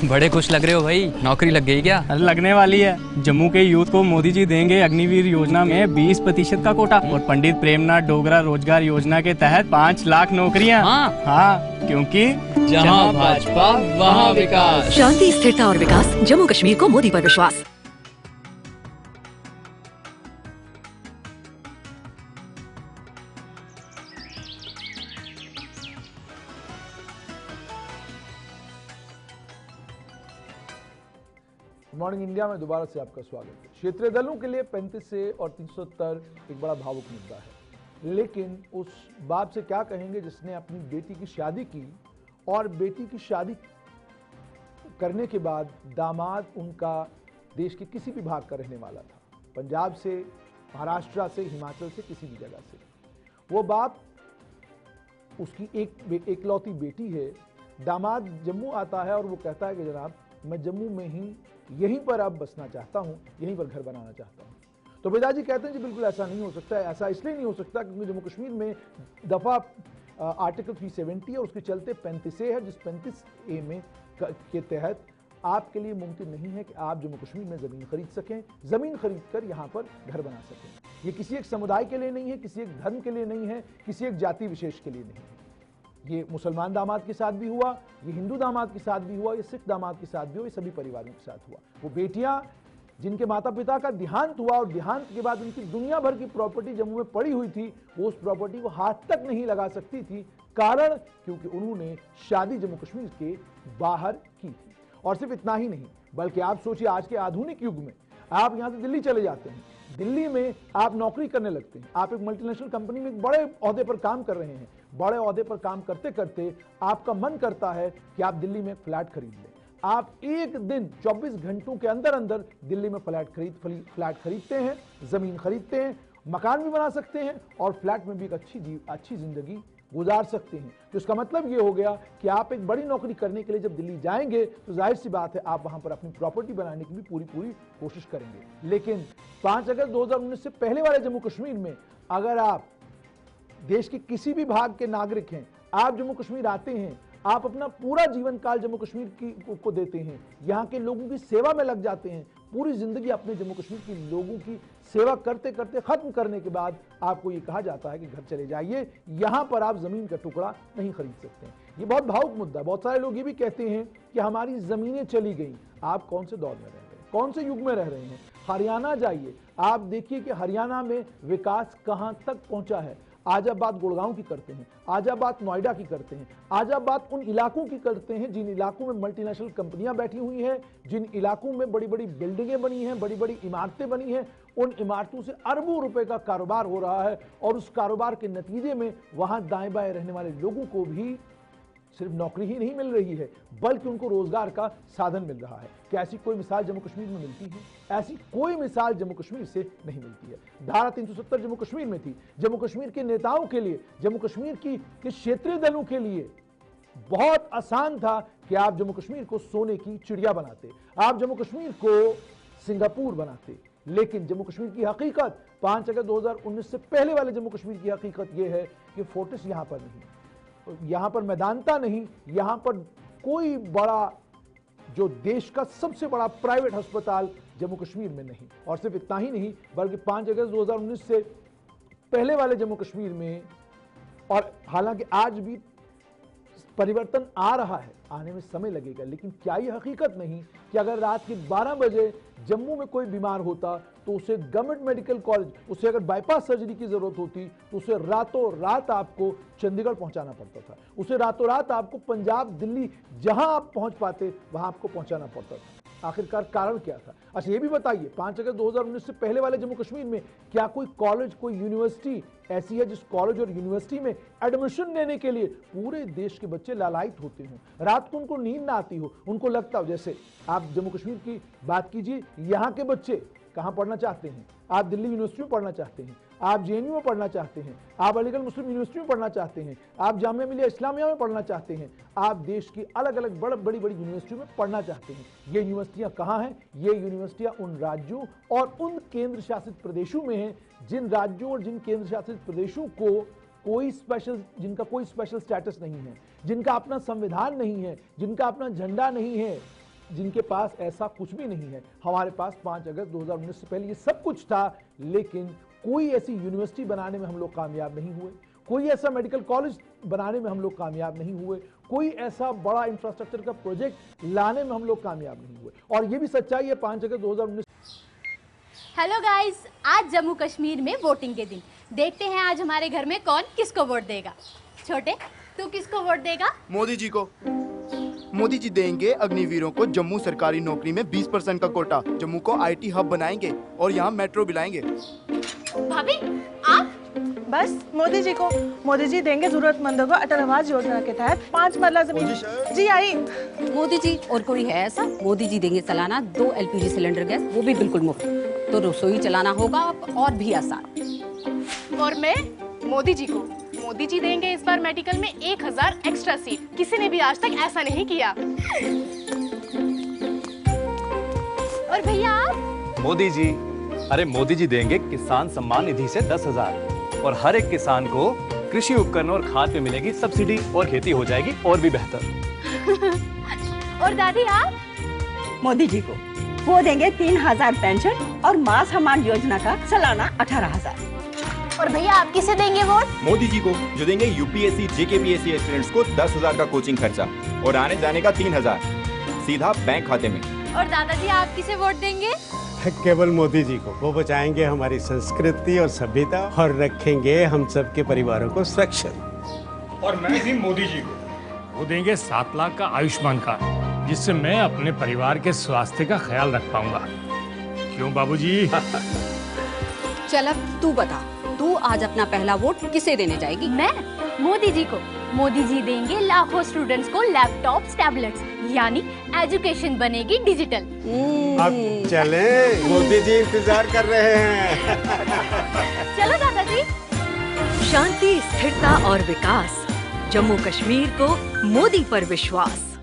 बड़े खुश लग रहे हो भाई, नौकरी लग गई क्या? अरे लगने वाली है। जम्मू के यूथ को मोदी जी देंगे अग्निवीर योजना में 20% का कोटा और पंडित प्रेमनाथ डोगरा रोजगार योजना के तहत 5 लाख नौकरियां। हाँ, क्योंकि जहाँ भाजपा वहाँ विकास। शांति, स्थिरता और विकास, जम्मू कश्मीर को मोदी पर विश्वास। मॉर्निंग इंडिया में दोबारा से आपका स्वागत है। क्षेत्रीय दलों के लिए 35 से और 370 एक बड़ा भावुक मुद्दा है, लेकिन उस बाप से क्या कहेंगे जिसने अपनी बेटी की शादी की और बेटी की शादी करने के बाद दामाद उनका देश के किसी भी भाग का रहने वाला था, पंजाब से, महाराष्ट्र से, हिमाचल से, किसी भी जगह से। वो बाप, उसकी एक एकलौती बेटी है, दामाद जम्मू आता है और वो कहता है कि जनाब मैं जम्मू में ही यहीं पर अब बसना चाहता हूं, यहीं पर घर बनाना चाहता हूं। तो पिताजी कहते हैं जी बिल्कुल ऐसा नहीं हो सकता है। ऐसा इसलिए नहीं हो सकता क्योंकि जम्मू कश्मीर में दफा आर्टिकल 370 है, उसके चलते 35A है, जिस 35A में के तहत आपके लिए मुमकिन नहीं है कि आप जम्मू कश्मीर में ज़मीन खरीद सकें, ज़मीन खरीद कर यहाँ पर घर बना सकें। ये किसी एक समुदाय के लिए नहीं है, किसी एक धर्म के लिए नहीं है, किसी एक जाति विशेष के लिए नहीं है। ये मुसलमान दामाद के साथ भी हुआ, ये हिंदू दामाद के साथ भी हुआ, ये सिख दामाद के साथ भी हुआ, ये सभी परिवारों के साथ हुआ। वो बेटियां जिनके माता पिता का देहांत हुआ और देहांत के बाद उनकी दुनिया भर की प्रॉपर्टी जम्मू में पड़ी हुई थी, वो उस प्रॉपर्टी को हाथ तक नहीं लगा सकती थी। कारण क्योंकि उन्होंने शादी जम्मू कश्मीर के बाहर की थी। और सिर्फ इतना ही नहीं, बल्कि आप सोचिए आज के आधुनिक युग में आप यहां से दिल्ली चले जाते हैं, दिल्ली में आप नौकरी करने लगते हैं, आप एक मल्टीनेशनल कंपनी में एक बड़े ओहदे पर काम कर रहे हैं, बड़े ओहदे पर काम करते करते आपका मन करता है कि आप दिल्ली में एक फ्लैट खरीद लें। आप एक दिन 24 घंटों के अंदर अंदर दिल्ली में फ्लैट खरीदते हैं, जमीन खरीदते हैं, मकान भी बना सकते हैं और फ्लैट में भी एक अच्छी जिंदगी गुजार सकते हैं। तो इसका मतलब ये हो गया कि आप एक बड़ी नौकरी करने के लिए जब दिल्ली जाएंगे तो जाहिर सी बात है आप वहां पर अपनी प्रॉपर्टी बनाने की भी पूरी कोशिश करेंगे। लेकिन 5 अगस्त 2019 से पहले वाले जम्मू कश्मीर में अगर आप देश के किसी भी भाग के नागरिक हैं, आप जम्मू कश्मीर आते हैं, आप अपना पूरा जीवन काल जम्मू कश्मीर को देते हैं, यहाँ के लोगों की सेवा में लग जाते हैं, पूरी जिंदगी अपने जम्मू कश्मीर के लोगों की सेवा करते करते खत्म करने के बाद आपको ये कहा जाता है कि घर चले जाइए, यहाँ पर आप जमीन का टुकड़ा नहीं खरीद सकते। ये बहुत भावुक मुद्दा है। बहुत सारे लोग ये भी कहते हैं कि हमारी जमीनें चली गई। आप कौन से दौर में रह रहे हैं, कौन से युग में रह रहे हैं? हरियाणा जाइए, आप देखिए कि हरियाणा में विकास कहां तक पहुंचा है। आज आप बात गुड़गांव की करते हैं, आज आप बात नोएडा की करते हैं, आज आप बात उन इलाकों की करते हैं जिन इलाकों में मल्टीनेशनल कंपनियां बैठी हुई हैं, जिन इलाकों में बड़ी बड़ी बिल्डिंगें बनी हैं, बड़ी बड़ी इमारतें बनी हैं। उन इमारतों से अरबों रुपए का कारोबार हो रहा है और उस कारोबार के नतीजे में वहां दाएं बाएं रहने वाले लोगों को भी सिर्फ नौकरी ही नहीं मिल रही है, बल्कि उनको रोजगार का साधन मिल रहा है। क्या ऐसी कोई मिसाल जम्मू कश्मीर में मिलती है? ऐसी कोई मिसाल जम्मू कश्मीर से नहीं मिलती है। धारा 370 जम्मू कश्मीर में थी। जम्मू कश्मीर के नेताओं के लिए, जम्मू कश्मीर के क्षेत्रीय दलों के लिए बहुत आसान था कि आप जम्मू कश्मीर को सोने की चिड़िया बनाते, आप जम्मू कश्मीर को सिंगापुर बनाते। लेकिन जम्मू कश्मीर की हकीकत 5 अगस्त 2019 से पहले वाले जम्मू कश्मीर की हकीकत यह है कि फोर्टिस यहां पर नहीं, यहां पर मैदानता नहीं, यहां पर कोई बड़ा जो देश का सबसे बड़ा प्राइवेट अस्पताल जम्मू कश्मीर में नहीं। और सिर्फ इतना ही नहीं, बल्कि 5 अगस्त 2019 से पहले वाले जम्मू कश्मीर में, और हालांकि आज भी परिवर्तन आ रहा है, आने में समय लगेगा, लेकिन क्या यह हकीकत नहीं कि अगर रात के 12 बजे जम्मू में कोई बीमार होता तो उसे गवर्नमेंट मेडिकल कॉलेज, उसे अगर बाईपास सर्जरी की जरूरत होती तो उसे रातों रात आपको चंडीगढ़ पहुंचाना पड़ता था, उसे रातों रात आपको पंजाब, दिल्ली, जहां आप पहुंच पाते वहां आपको पहुंचाना पड़ता था। आखिरकार कारण क्या था? अच्छा ये भी बताइए, 5 अगस्त 2019 से पहले वाले जम्मू कश्मीर में क्या कोई कॉलेज, कोई यूनिवर्सिटी ऐसी है जिस कॉलेज और यूनिवर्सिटी में एडमिशन लेने के लिए पूरे देश के बच्चे लालायित होते हों, रात को उनको नींद ना आती हो, उनको लगता हो, जैसे आप जम्मू कश्मीर की बात कीजिए, यहाँ के बच्चे कहां पढ़ना चाहते हैं? आप दिल्ली यूनिवर्सिटी में पढ़ना चाहते हैं, आप जेएनयू में पढ़ना चाहते हैं, आप अलीगढ़ मुस्लिम यूनिवर्सिटी में पढ़ना चाहते हैं, आप जामिया मिलिया इस्लामिया में पढ़ना चाहते हैं, आप देश की अलग अलग बड़ी बड़ी यूनिवर्सिटियों में पढ़ना चाहते हैं। ये यूनिवर्सिटियां कहां हैं? ये यूनिवर्सिटियां उन राज्यों और उन केंद्र शासित प्रदेशों में हैं जिन राज्यों और जिन केंद्र शासित प्रदेशों को जिनका कोई स्पेशल स्टेटस नहीं है, जिनका अपना संविधान नहीं है, जिनका अपना झंडा नहीं है, जिनके पास ऐसा कुछ भी नहीं है। हमारे पास 5 अगस्त 2019 से पहले ये सब कुछ था, लेकिन कोई ऐसी यूनिवर्सिटी बनाने में हम लोग कामयाब नहीं हुए, कोई ऐसा मेडिकल कॉलेज बनाने में हम लोग कामयाब नहीं हुए, कोई ऐसा बड़ा इंफ्रास्ट्रक्चर का प्रोजेक्ट लाने में हम लोग कामयाब नहीं हुए। और ये भी सच्चाई है 5 अगस्त 2019। हेलो गाइस, आज जम्मू कश्मीर में वोटिंग के दिन। देखते हैं आज हमारे घर में कौन किसको वोट देगा। छोटे, तू किसको वोट देगा? मोदी जी को। मोदी जी देंगे अग्निवीरों को जम्मू सरकारी नौकरी में 20% का कोटा। जम्मू को आईटी हब बनाएंगे और यहाँ मेट्रो भी लाएंगे। भाभी, आप? बस मोदी जी को। मोदी जी देंगे जरूरतमंदों को अटल आवास योजना के तहत 5 मरला जमीन। जी आई। मोदी जी और कोई है ऐसा? मोदी जी देंगे सालाना 2 LPG सिलेंडर गैस, वो भी बिल्कुल मुफ्त। तो रसोई चलाना होगा और भी आसान। और मैं मोदी जी को। मोदी जी देंगे इस बार मेडिकल में 1000 एक्स्ट्रा सीट। किसी ने भी आज तक ऐसा नहीं किया। और भैया आप? मोदी जी। अरे मोदी जी देंगे किसान सम्मान निधि से 10,000 और हर एक किसान को कृषि उपकरण और खाद पे मिलेगी सब्सिडी और खेती हो जाएगी और भी बेहतर। और दादी आप? मोदी जी को। वो देंगे 3000 पेंशन और मां सम्मान योजना का सालाना 18,000। और भैया आप किसे देंगे वोट? मोदी जी को, जो देंगे यूपीएससी JKPSC एस्पिरेंट्स को 10,000 का कोचिंग खर्चा और आने जाने का 3,000 सीधा बैंक खाते में। और दादाजी आप किसे वोट देंगे? केवल मोदी जी को। वो बचाएंगे हमारी संस्कृति और सभ्यता और रखेंगे हम सबके परिवारों को सुरक्षित। और मैं भी मोदी जी को। वो देंगे 7 लाख का आयुष्मान कार्ड, जिससे मैं अपने परिवार के स्वास्थ्य का ख्याल रख पाऊंगा। क्यों बाबूजी? चल अब तू बता, तू आज अपना पहला वोट किसे देने जाएगी? मैं मोदी जी को। मोदी जी देंगे लाखों स्टूडेंट्स को लैपटॉप्स, टैबलेट्स, यानी एजुकेशन बनेगी डिजिटल। अब चले, मोदी जी इंतजार कर रहे हैं। चलो दादाजी। शांति, स्थिरता और विकास, जम्मू कश्मीर को मोदी पर विश्वास।